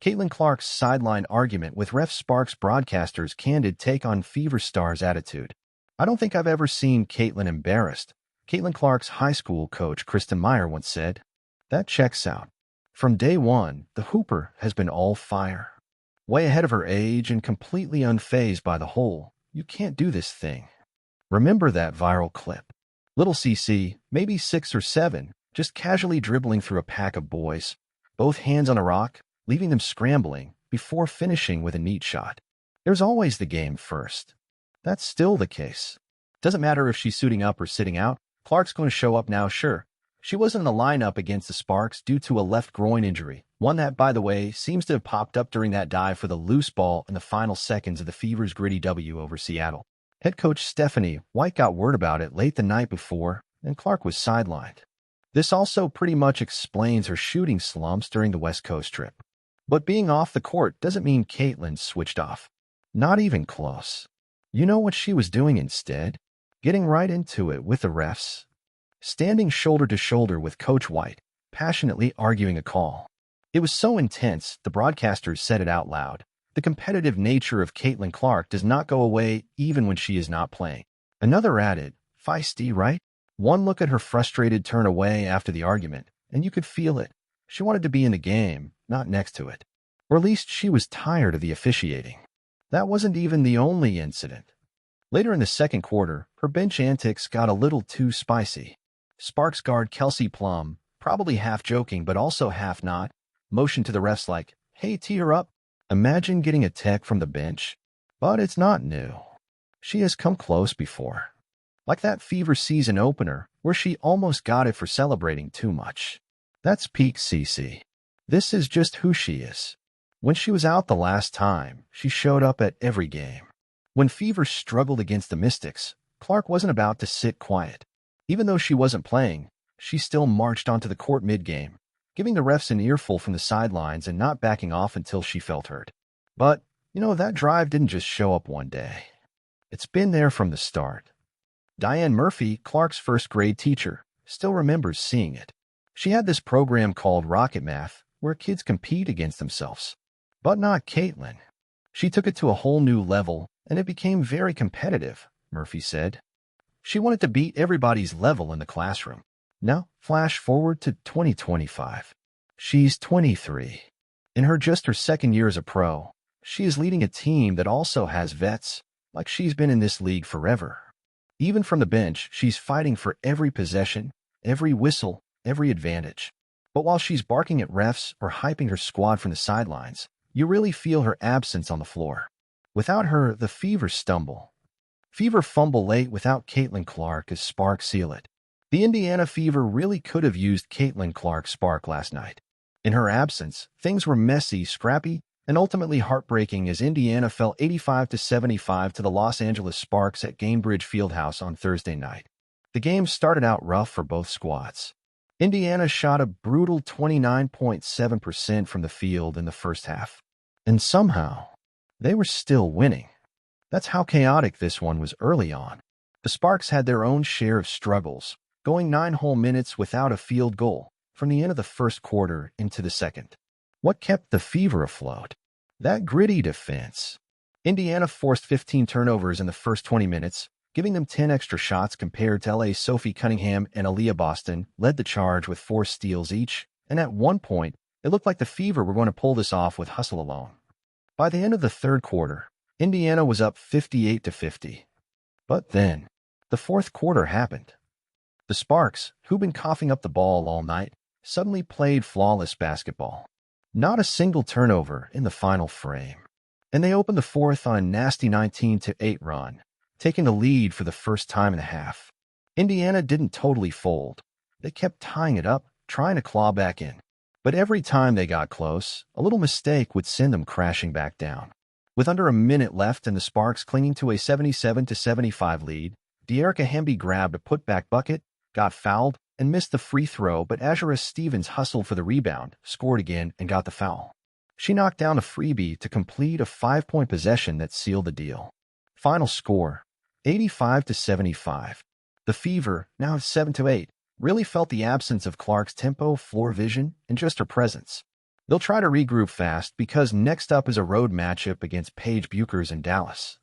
Caitlin Clark's sideline argument with ref sparks broadcaster's candid take on Fever star's attitude. I don't think I've ever seen Caitlin embarrassed. Caitlin Clark's high school coach Kristen Meyer once said. That checks out. From day one, the hooper has been all fire. Way ahead of her age and completely unfazed by the whole, you can't do this thing. Remember that viral clip? Little CC, maybe 6 or 7, just casually dribbling through a pack of boys, both hands on a rock, leaving them scrambling before finishing with a neat shot. There's always the game first. That's still the case. Doesn't matter if she's suiting up or sitting out, Clark's going to show up now, sure. She wasn't in the lineup against the Sparks due to a left groin injury, one that, by the way, seems to have popped up during that dive for the loose ball in the final seconds of the Fever's gritty W over Seattle. Head coach Stephanie White got word about it late the night before, and Clark was sidelined. This also pretty much explains her shooting slumps during the West Coast trip. But being off the court doesn't mean Caitlin switched off. Not even close. You know what she was doing instead? Getting right into it with the refs. Standing shoulder to shoulder with Coach White, passionately arguing a call. It was so intense, the broadcasters said it out loud. The competitive nature of Caitlin Clark does not go away even when she is not playing. Another added, feisty, right? One look at her frustrated turn away after the argument, and you could feel it. She wanted to be in the game, not next to it. Or at least she was tired of the officiating. That wasn't even the only incident. Later in the second quarter, her bench antics got a little too spicy. Sparks guard Kelsey Plum, probably half joking but also half not, motioned to the refs like, hey, tee her up. Imagine getting a tech from the bench. But it's not new. She has come close before. Like that Fever season opener, where she almost got it for celebrating too much. That's peak CC. This is just who she is. When she was out the last time, she showed up at every game. When Fever struggled against the Mystics, Clark wasn't about to sit quiet. Even though she wasn't playing, she still marched onto the court mid-game, giving the refs an earful from the sidelines and not backing off until she felt hurt. But, that drive didn't just show up one day. It's been there from the start. Diane Murphy, Clark's first-grade teacher, still remembers seeing it. She had this program called Rocket Math, where kids compete against themselves. But not Caitlin. She took it to a whole new level, and it became very competitive, Murphy said. She wanted to beat everybody's level in the classroom. Now, flash forward to 2025. She's 23. In just her second year as a pro, she is leading a team that also has vets, like she's been in this league forever. Even from the bench, she's fighting for every possession, every whistle, every advantage. But while she's barking at refs or hyping her squad from the sidelines, you really feel her absence on the floor. Without her, the Fever stumble. Fever fumble late without Caitlin Clark as spark seal it. The Indiana Fever really could have used Caitlin Clark's spark last night. In her absence, things were messy, scrappy, and ultimately heartbreaking as Indiana fell 85-75 to the Los Angeles Sparks at Gainbridge Fieldhouse on Thursday night. The game started out rough for both squads. Indiana shot a brutal 29.7% from the field in the first half. And somehow, they were still winning. That's how chaotic this one was early on. The Sparks had their own share of struggles, going 9 whole minutes without a field goal from the end of the first quarter into the second. What kept the Fever afloat? That gritty defense. Indiana forced 15 turnovers in the first 20 minutes, giving them 10 extra shots compared to LA's Sophie Cunningham and Aaliyah Boston led the charge with 4 steals each, and at one point, it looked like the Fever were going to pull this off with hustle alone. By the end of the third quarter, Indiana was up 58-50. But then, the fourth quarter happened. The Sparks, who'd been coughing up the ball all night, suddenly played flawless basketball. Not a single turnover in the final frame. And they opened the fourth on a nasty 19-8 run, taking the lead for the first time in the half. Indiana didn't totally fold. They kept tying it up, trying to claw back in. But every time they got close, a little mistake would send them crashing back down. With under a minute left and the Sparks clinging to a 77-75 lead, Dearica Hemby grabbed a putback bucket, got fouled, and missed the free throw, but Azura Stevens hustled for the rebound, scored again, and got the foul. She knocked down a freebie to complete a 5-point possession that sealed the deal. Final score, 85-75. The Fever, now 7-8, really felt the absence of Clark's tempo, floor vision, and just her presence. They'll try to regroup fast because next up is a road matchup against Paige Buchers in Dallas.